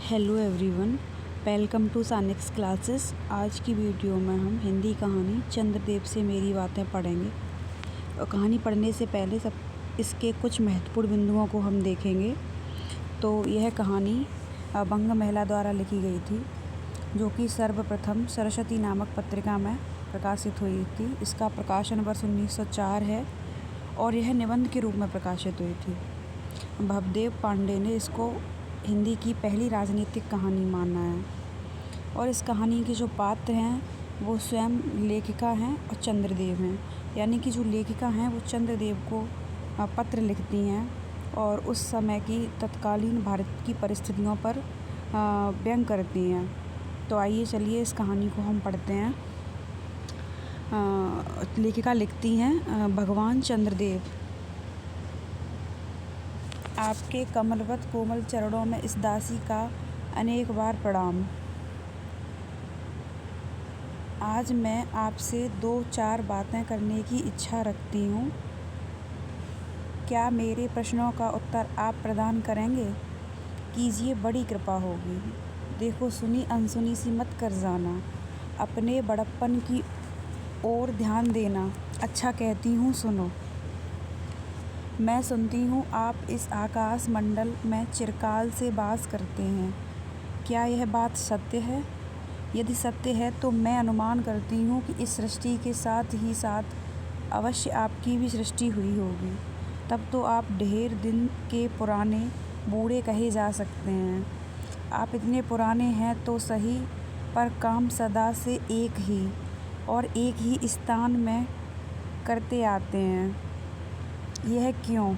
Hello everyone, welcome to Sanix classes. आज की video में हम हिंदी कहानी चंद्रदेव से मेरी बातें पढ़ेंगे। और कहानी पढ़ने से पहले सब इसके कुछ महत्वपूर्ण बिंदुओं को हम देखेंगे। तो यह कहानी बंग महिला द्वारा लिखी गई थी, जो कि सर्वप्रथम सरस्वती नामक पत्रिका में प्रकाशित हुई थी। इसका प्रकाशन वर्ष 1904 है और यह निबंध के रूप में प्रकाशित हुई थी। भवदेव पांडे ने इसको हिंदी की पहली राजनीतिक कहानी माना है। और इस कहानी के जो पात्र हैं वो स्वयं लेखिका हैं और चंद्रदेव हैं। यानी कि जो लेखिका हैं वो चंद्रदेव को पत्र लिखती हैं और उस समय की तत्कालीन भारत की परिस्थितियों पर व्यंग करती हैं। तो आइए चलिए इस कहानी को हम पढ़ते हैं। लेखिका लिखती हैं, भगवान चंद्रदेव, आपके कमलवत कोमल चरणों में इस दासी का अनेक बार प्रणाम। आज मैं आपसे 2-4 बातें करने की इच्छा रखती हूँ। क्या मेरे प्रश्नों का उत्तर आप प्रदान करेंगे? कीजिए, बड़ी कृपा होगी। देखो सुनी अनसुनी सी मत कर जाना, अपने बड़प्पन की ओर ध्यान देना। अच्छा कहती हूँ, सुनो। मैं सुनती हूँ आप इस आकाश मंडल में चिरकाल से वास करते हैं। क्या यह बात सत्य है? यदि सत्य है तो मैं अनुमान करती हूँ कि इस सृष्टि के साथ ही साथ अवश्य आपकी भी सृष्टि हुई होगी। तब तो आप ढेर दिन के पुराने बूढ़े कहे जा सकते हैं। आप इतने पुराने हैं तो सही, पर काम सदा से एक ही और एक ही स्थान में करते आते हैं। यह क्यों?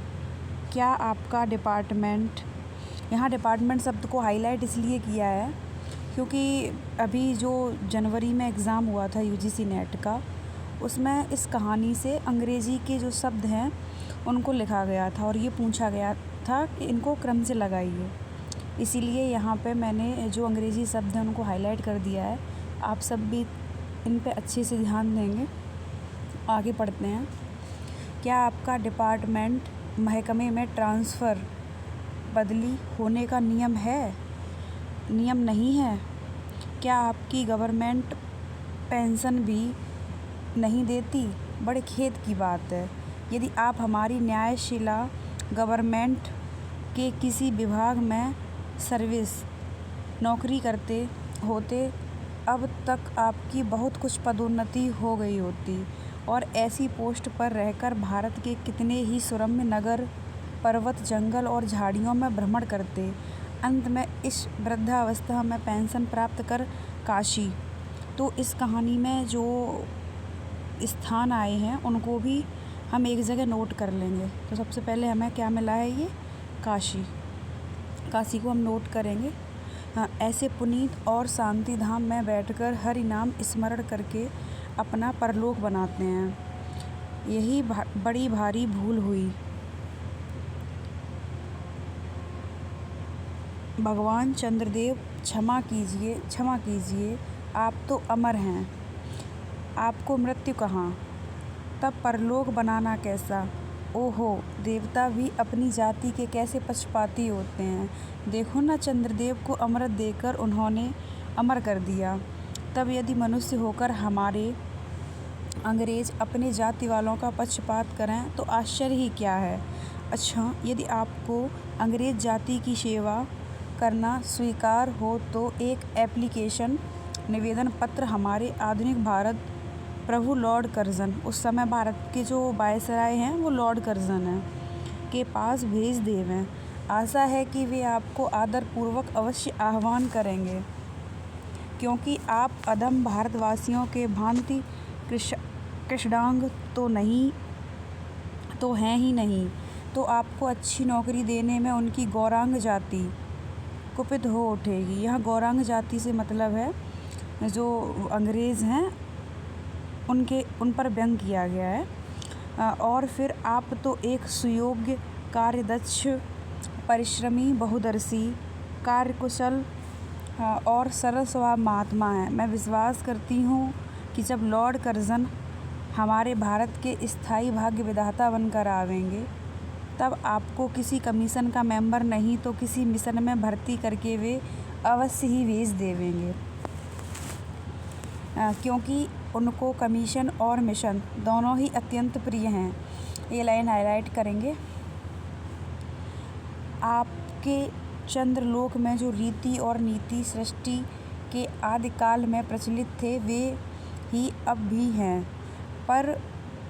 क्या आपका डिपार्टमेंट, यहाँ डिपार्टमेंट शब्द को हाईलाइट इसलिए किया है क्योंकि अभी जो जनवरी में एग्ज़ाम हुआ था यूजीसी नेट का, उसमें इस कहानी से अंग्रेज़ी के जो शब्द हैं उनको लिखा गया था और ये पूछा गया था कि इनको क्रम से लगाइए। इसीलिए यहाँ पे मैंने जो अंग्रेज़ी शब्द हैं उनको हाईलाइट कर दिया है। आप सब भी इन पे अच्छे से ध्यान देंगे। आगे पढ़ते हैं। क्या आपका डिपार्टमेंट महकमे में ट्रांसफ़र, बदली होने का नियम नहीं है? क्या आपकी गवर्नमेंट पेंशन भी नहीं देती? बड़े खेद की बात है। यदि आप हमारी न्यायशीला गवर्नमेंट के किसी विभाग में नौकरी करते होते, अब तक आपकी बहुत कुछ पदोन्नति हो गई होती और ऐसी पोस्ट पर रहकर भारत के कितने ही सुरम्य नगर, पर्वत, जंगल और झाड़ियों में भ्रमण करते। अंत में इस वृद्धावस्था में पेंशन प्राप्त कर काशी। तो इस कहानी में जो स्थान आए हैं उनको भी हम एक जगह नोट कर लेंगे। तो सबसे पहले हमें क्या मिला है? ये काशी। काशी को हम नोट करेंगे। हाँ, ऐसे पुनीत और शांति धाम में बैठकर हरि नाम स्मरण करके अपना परलोक बनाते हैं। यही बड़ी भारी भूल हुई। भगवान चंद्रदेव, क्षमा कीजिए, आप तो अमर हैं। आपको मृत्यु कहाँ? तब परलोक बनाना कैसा? ओहो, देवता भी अपनी जाति के कैसे पक्षपाती होते हैं। देखो ना, चंद्रदेव को अमृत देकर उन्होंने अमर कर दिया। तब यदि मनुष्य होकर हमारे अंग्रेज़ अपने जाति वालों का पक्षपात करें तो आश्चर्य ही क्या है। अच्छा, यदि आपको अंग्रेज़ जाति की सेवा करना स्वीकार हो तो एक एप्लीकेशन, निवेदन पत्र हमारे आधुनिक भारत प्रभु लॉर्ड कर्जन, उस समय भारत के जो वायसराय हैं वो लॉर्ड कर्जन हैं, के पास भेज देवें। आशा है कि वे आपको आदरपूर्वक अवश्य आह्वान करेंगे, क्योंकि आप अधम भारतवासियों के भांति कृष्णांग तो हैं ही नहीं। तो आपको अच्छी नौकरी देने में उनकी गौरांग जाति कुपित हो उठेगी। यहाँ गौरांग जाति से मतलब है जो अंग्रेज़ हैं उन पर व्यंग किया गया है। और फिर आप तो एक सुयोग्य, कार्यदक्ष, परिश्रमी, बहुदर्शी, कार्यकुशल और सरल स्वभाव महात्मा हैं। मैं विश्वास करती हूँ कि जब लॉर्ड कर्जन हमारे भारत के स्थायी भाग्य विधाता बनकर आवेंगे, तब आपको किसी कमीशन का मेंबर नहीं तो किसी मिशन में भर्ती करके वे अवश्य ही भेज देवेंगे, क्योंकि उनको कमीशन और मिशन दोनों ही अत्यंत प्रिय हैं। ये लाइन हाईलाइट करेंगे। आपके चंद्रलोक में जो रीति और नीति सृष्टि के आदिकाल में प्रचलित थे वे ही अब भी हैं, पर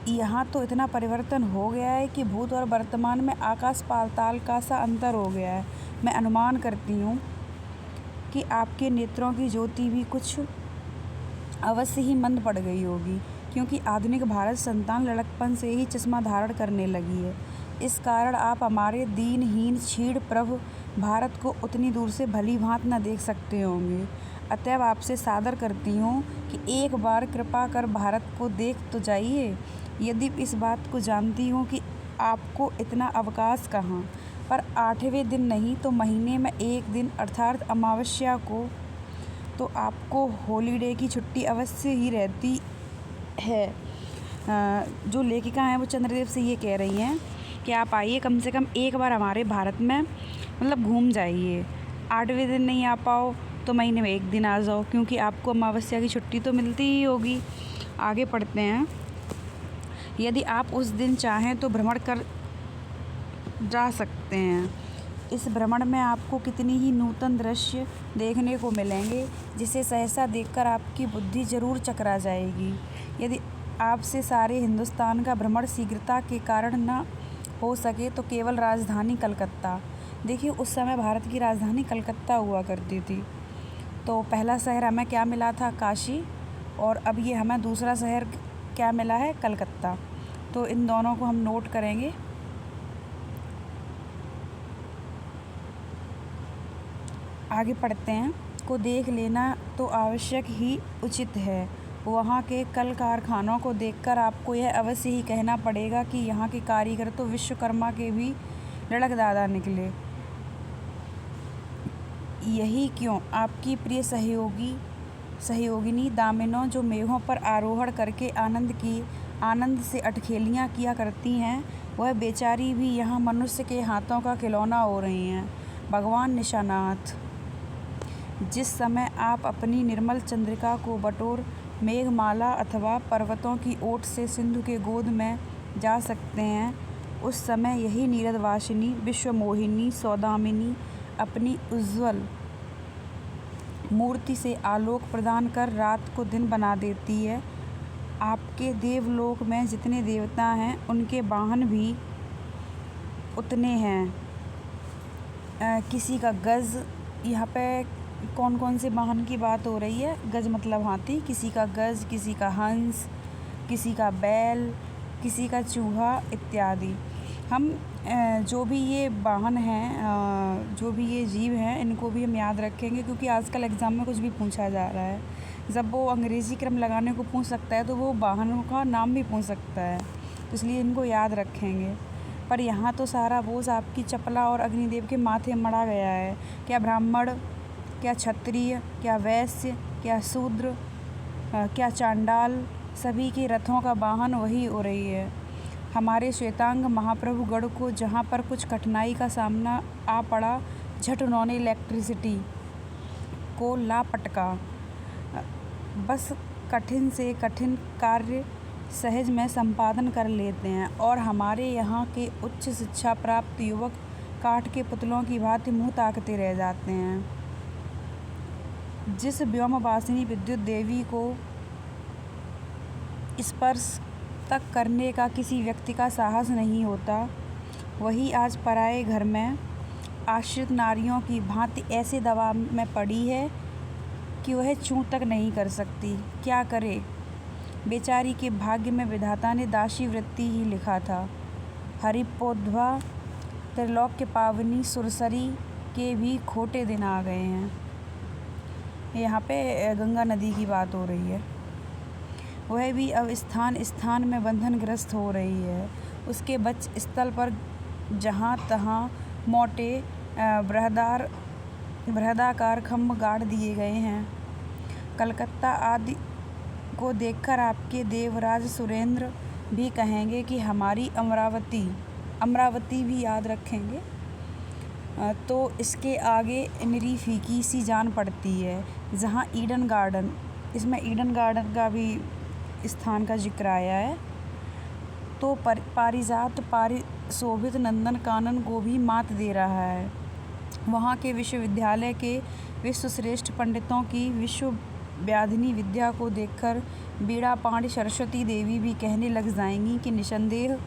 यहाँ तो इतना परिवर्तन हो गया है कि भूत और वर्तमान में आकाश पाताल का सा अंतर हो गया है। मैं अनुमान करती हूँ कि आपके नेत्रों की ज्योति भी कुछ अवश्य ही मंद पड़ गई होगी, क्योंकि आधुनिक भारत संतान लड़कपन से ही चश्मा धारण करने लगी है। इस कारण आप हमारे दीनहीन क्षीण प्रभ भारत को उतनी दूर से भली भांत न देख सकते होंगे। अतएव आपसे सादर करती हूँ कि एक बार कृपा कर भारत को देख तो जाइए। यदि इस बात को जानती हूँ कि आपको इतना अवकाश कहाँ, पर 8वें दिन नहीं तो महीने में एक दिन अर्थात अमावस्या को तो आपको हॉलीडे की छुट्टी अवश्य ही रहती है। जो लेखिका हैं वो चंद्रदेव से ये कह रही हैं कि आप आइए, कम से कम एक बार हमारे भारत में मतलब घूम जाइए। 8वें दिन नहीं आ पाओ तो महीने में एक दिन आ जाओ, क्योंकि आपको अमावस्या की छुट्टी तो मिलती ही होगी। आगे पढ़ते हैं। यदि आप उस दिन चाहें तो भ्रमण कर जा सकते हैं। इस भ्रमण में आपको कितनी ही नूतन दृश्य देखने को मिलेंगे, जिसे सहसा देखकर आपकी बुद्धि जरूर चकरा जाएगी। यदि आपसे सारे हिंदुस्तान का भ्रमण शीघ्रता के कारण न हो सके तो केवल राजधानी कलकत्ता। देखिए, उस समय भारत की राजधानी कलकत्ता हुआ करती थी। तो पहला शहर हमें क्या मिला था? काशी। और अब ये हमें दूसरा शहर क्या मिला है? कलकत्ता। तो इन दोनों को हम नोट करेंगे। आगे पढ़ते हैं। को देख लेना तो आवश्यक ही उचित है। वहाँ के कल कारखानों को देखकर आपको यह अवश्य ही कहना पड़ेगा कि यहाँ के कारीगर तो विश्वकर्मा के भी लड़कदादा निकले। यही क्यों आपकी प्रिय सहयोगिनी दामिनो, जो मेघों पर आरोहण करके आनंद से अटखेलियाँ किया करती हैं, वह बेचारी भी यहाँ मनुष्य के हाथों का खिलौना हो रही हैं। भगवान निशानाथ, जिस समय आप अपनी निर्मल चंद्रिका को बटोर मेघमाला अथवा पर्वतों की ओट से सिंधु के गोद में जा सकते हैं, उस समय यही नीरदवासिनी विश्वमोहिनी सौदामिनी अपनी उज्ज्वल मूर्ति से आलोक प्रदान कर रात को दिन बना देती है। आपके देवलोक में जितने देवता हैं उनके वाहन भी उतने हैं। किसी का गज, यहाँ पे कौन कौन से वाहन की बात हो रही है? गज मतलब हाथी, किसी का गज, किसी का हंस, किसी का बैल, किसी का चूहा इत्यादि। हम जो भी ये वाहन हैं, जो भी ये जीव हैं, इनको भी हम याद रखेंगे, क्योंकि आजकल एग्ज़ाम में कुछ भी पूछा जा रहा है। जब वो अंग्रेज़ी क्रम लगाने को पूछ सकता है तो वो वाहनों का नाम भी पूछ सकता है, तो इसलिए इनको याद रखेंगे। पर यहाँ तो सारा बोझ आपकी चपला और अग्निदेव के माथे मढ़ा गया है। क्या ब्राह्मण, क्या क्षत्रिय, क्या वैश्य, क्या शूद्र, क्या चांडाल, सभी के रथों का वाहन वही हो रही है। हमारे श्वेतांग महाप्रभु गढ़ को जहाँ पर कुछ कठिनाई का सामना आ पड़ा, झट उन्होंने इलेक्ट्रिसिटी को लापटका। बस कठिन से कठिन कार्य सहज में संपादन कर लेते हैं, और हमारे यहाँ के उच्च शिक्षा प्राप्त युवक काठ के पुतलों की भांति मुँह ताकते रह जाते हैं। जिस व्योमवासिनी विद्युत देवी को स्पर्श तक करने का किसी व्यक्ति का साहस नहीं होता, वही आज पराए घर में आश्रित नारियों की भांति ऐसे दबाव में पड़ी है कि वह छू तक नहीं कर सकती। क्या करे? बेचारी के भाग्य में विधाता ने दासी वृत्ति ही लिखा था। हरिपोद्भा त्रिलोक के पावनी सुरसरी के भी खोटे दिन आ गए हैं। यहाँ पे गंगा नदी की बात हो रही है। वह भी अब स्थान स्थान में बंधनग्रस्त हो रही है। उसके वक्ष स्थल पर जहाँ तहाँ मोटे बृहदाकार खम्भ गाड़ दिए गए हैं। कलकत्ता आदि को देखकर आपके देवराज सुरेंद्र भी कहेंगे कि हमारी अमरावती भी याद रखेंगे। तो इसके आगे निरी फीकी सी जान पड़ती है। जहाँ ईडन गार्डन, इसमें ईडन गार्डन का भी स्थान का जिक्र आया है। तो पारिजात पारिशोभित नंदन कानन को भी मात दे रहा है। वहाँ के विश्वविद्यालय के विश्वश्रेष्ठ पंडितों की विश्वव्याधिनी विद्या को देखकर बीड़ा पाणी सरस्वती देवी भी कहने लग जाएंगी कि निसंदेह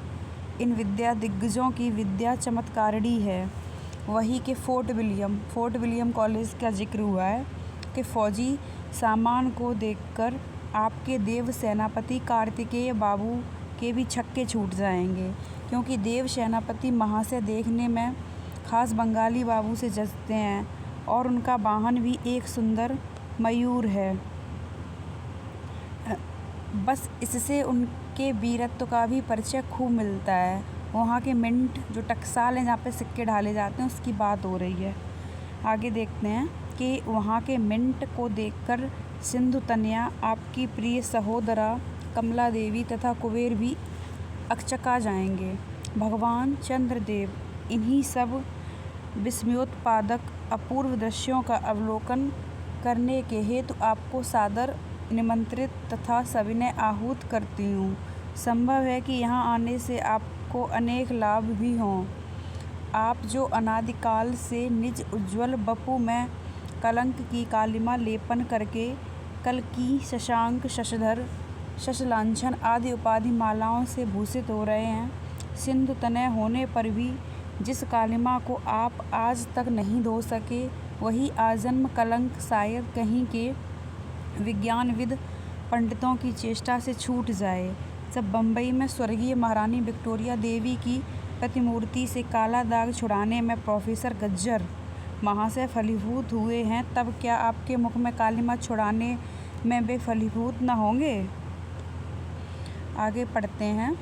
इन विद्या दिग्गजों की विद्या चमत्कारिणी है। वही के फोर्ट विलियम कॉलेज का जिक्र हुआ है कि फौजी सामान को देखकर आपके देव सेनापति कार्तिकेय बाबू के भी छक्के छूट जाएंगे, क्योंकि देव सेनापति महाशय देखने में खास बंगाली बाबू से जचते हैं और उनका वाहन भी एक सुंदर मयूर है। बस इससे उनके वीरत्व का भी परिचय खूब मिलता है। वहाँ के मिंट जो टकसाल हैं जहाँ पे सिक्के ढाले जाते हैं उसकी बात हो रही है। आगे देखते हैं कि वहाँ के मिंट को देखकर सिंधु तनया, आपकी प्रिय सहोदरा कमला देवी तथा कुबेर भी अकचका जाएंगे। भगवान चंद्रदेव इन्हीं सब विस्मयोत्पादक अपूर्व दृश्यों का अवलोकन करने के हेतु आपको सादर निमंत्रित तथा सविनय आहूत करती हूँ। संभव है कि यहाँ आने से आपको अनेक लाभ भी हों। आप जो अनादिकाल से निज उज्ज्वल बपु में कलंक की कालिमा लेपन करके कल्कि, शशांक, शशधर, शशलांछन आदि उपाधि मालाओं से भूषित हो रहे हैं, सिंधु तनय होने पर भी जिस कालिमा को आप आज तक नहीं धो सके, वही आजन्म कलंक शायद कहीं के विज्ञानविद पंडितों की चेष्टा से छूट जाए। जब बम्बई में स्वर्गीय महारानी विक्टोरिया देवी की प्रतिमूर्ति से काला दाग छुड़ाने में प्रोफेसर गज्जर महाशय फलीभूत हुए हैं, तब क्या आपके मुख में कालिमा छुड़ाने में वे फलीभूत न होंगे? आगे पढ़ते हैं।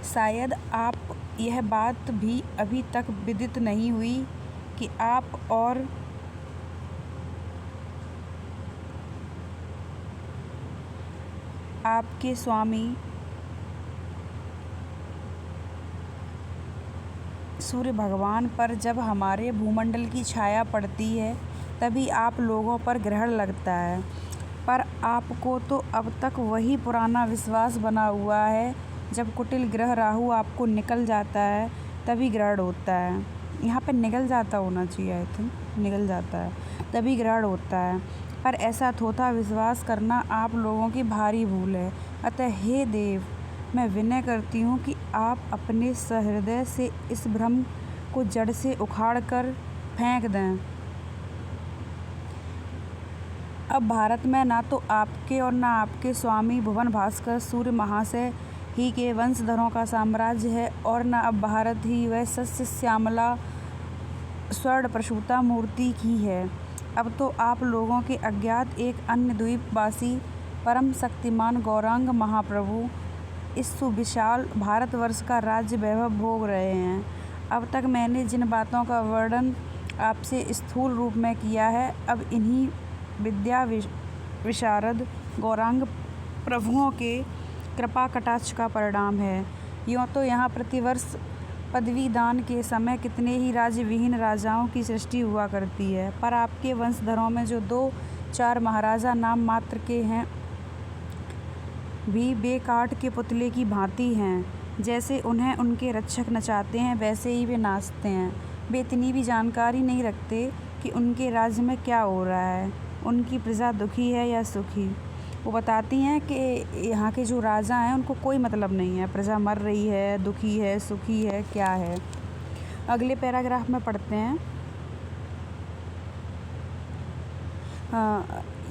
शायद आप यह बात भी अभी तक विदित नहीं हुई कि आप और आपके स्वामी सूर्य भगवान पर जब हमारे भूमंडल की छाया पड़ती है तभी आप लोगों पर ग्रहण लगता है। पर आपको तो अब तक वही पुराना विश्वास बना हुआ है, जब कुटिल ग्रह राहु आपको निकल जाता है तभी ग्रहण होता है। यहाँ पे निकल जाता होना चाहिए, आई थिंक निकल जाता है तभी ग्रहण होता है। पर ऐसा थोथा विश्वास करना आप लोगों की भारी भूल है। अतः हे देव, मैं विनय करती हूँ कि आप अपने सहृदय से इस भ्रम को जड़ से उखाड़ कर फेंक दें। अब भारत में ना तो आपके और ना आपके स्वामी भुवन भास्कर सूर्य महाशय ही के वंशधरों का साम्राज्य है, और न अब भारत ही वह सस्य श्यामला स्वर्ण प्रसूता मूर्ति की है। अब तो आप लोगों के अज्ञात एक अन्य द्वीपवासी परम शक्तिमान गौरांग महाप्रभु इस सुविशाल भारतवर्ष का राज्य वैभव भोग रहे हैं। अब तक मैंने जिन बातों का वर्णन आपसे स्थूल रूप में किया है, अब इन्हीं विद्या विशारद गौरांग प्रभुओं के कृपा कटाक्ष का परिणाम है। यूँ तो यहाँ प्रतिवर्ष पदवी दान के समय कितने ही राज्य विहीन राजाओं की सृष्टि हुआ करती है, पर आपके वंशधरों में जो 2-4 महाराजा नाम मात्र के हैं भी बेकाठ के पुतले की भांति हैं। जैसे उन्हें उनके रक्षक नचाते हैं वैसे ही वे नाचते हैं। वे इतनी भी जानकारी नहीं रखते कि उनके राज्य में क्या हो रहा है, उनकी प्रजा दुखी है या सुखी। वो बताती हैं कि यहाँ के जो राजा हैं उनको कोई मतलब नहीं है, प्रजा मर रही है, दुखी है, सुखी है, क्या है। अगले पैराग्राफ में पढ़ते हैं।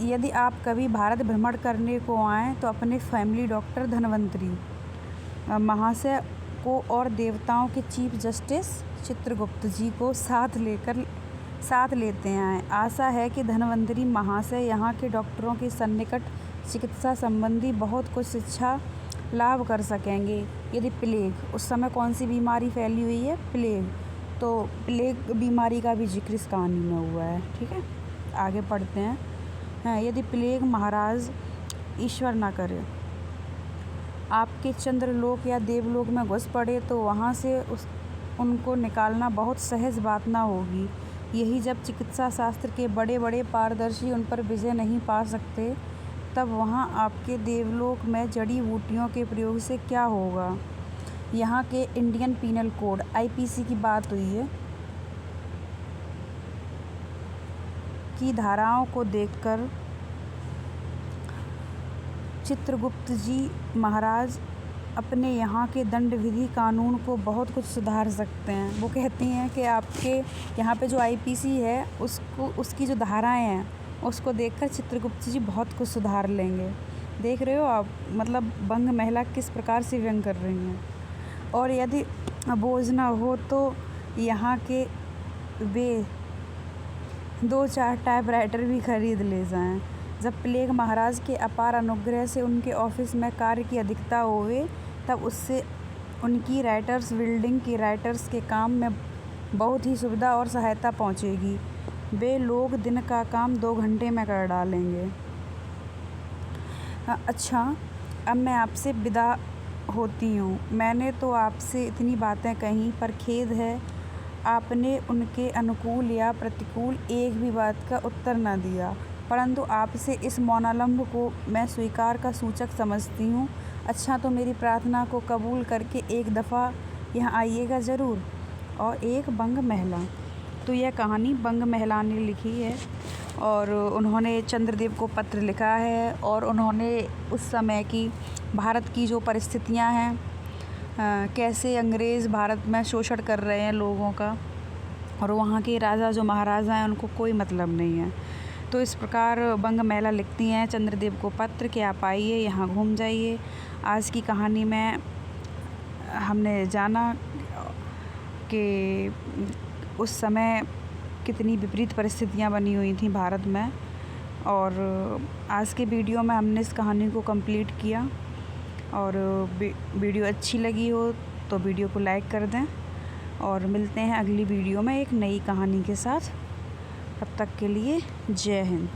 यदि आप कभी भारत भ्रमण करने को आएँ तो अपने फैमिली डॉक्टर धन्वंतरी महाशय को और देवताओं के चीफ जस्टिस चित्रगुप्त जी को साथ लेते आएँ। आशा है कि धन्वंतरी महाशय यहाँ के डॉक्टरों के सन्निकट चिकित्सा संबंधी बहुत कुछ शिक्षा लाभ कर सकेंगे। यदि प्लेग, उस समय कौन सी बीमारी फैली हुई है? प्लेग। तो प्लेग बीमारी का भी जिक्र इस कहानी में हुआ है। ठीक है, आगे पढ़ते हैं। यदि प्लेग महाराज ईश्वर ना करे आपके चंद्रलोक या देवलोक में घुस पड़े तो वहाँ से उनको निकालना बहुत सहज बात ना होगी। यही जब चिकित्सा शास्त्र के बड़े बड़े पारदर्शी उन पर विजय नहीं पा सकते, तब वहाँ आपके देवलोक में जड़ी बूटियों के प्रयोग से क्या होगा। यहाँ के इंडियन पीनल कोड (IPC) की बात हुई है की धाराओं को देखकर चित्रगुप्त जी महाराज अपने यहाँ के दंड विधि कानून को बहुत कुछ सुधार सकते हैं। वो कहती हैं कि आपके यहाँ पे जो IPC है उसकी जो धाराएं हैं उसको देखकर चित्रगुप्त जी बहुत कुछ सुधार लेंगे। देख रहे हो आप, मतलब बंग महिला किस प्रकार से व्यंग कर रही हैं। और यदि बोझ ना हो तो यहाँ के वे 2-4 टाइपराइटर भी खरीद ले जाएं। जब प्लेग महाराज के अपार अनुग्रह से उनके ऑफिस में कार्य की अधिकता होवे, तब उससे उनकी राइटर्स बिल्डिंग की राइटर्स के काम में बहुत ही सुविधा और सहायता पहुंचेगी। वे लोग दिन का काम 2 घंटे में कर डालेंगे। अच्छा, अब मैं आपसे विदा होती हूँ। मैंने तो आपसे इतनी बातें कहीं, पर खेद है आपने उनके अनुकूल या प्रतिकूल एक भी बात का उत्तर न दिया। परंतु आपसे इस मौनालंब को मैं स्वीकार का सूचक समझती हूँ। अच्छा, तो मेरी प्रार्थना को कबूल करके एक दफ़ा यहाँ आइएगा ज़रूर। और एक बंग महिला। तो यह कहानी बंग महिला ने लिखी है और उन्होंने चंद्रदेव को पत्र लिखा है और उन्होंने उस समय की भारत की जो परिस्थितियाँ हैं, कैसे अंग्रेज़ भारत में शोषण कर रहे हैं लोगों का, और वहाँ के राजा जो महाराजा हैं उनको कोई मतलब नहीं है। तो इस प्रकार बंग महिला लिखती हैं चंद्रदेव को पत्र कि आप आइए, यहाँ घूम जाइए। आज की कहानी में हमने जाना कि उस समय कितनी विपरीत परिस्थितियाँ बनी हुई थी भारत में, और आज के वीडियो में हमने इस कहानी को कंप्लीट किया। और वीडियो अच्छी लगी हो तो वीडियो को लाइक कर दें, और मिलते हैं अगली वीडियो में एक नई कहानी के साथ। तब तक के लिए जय हिंद।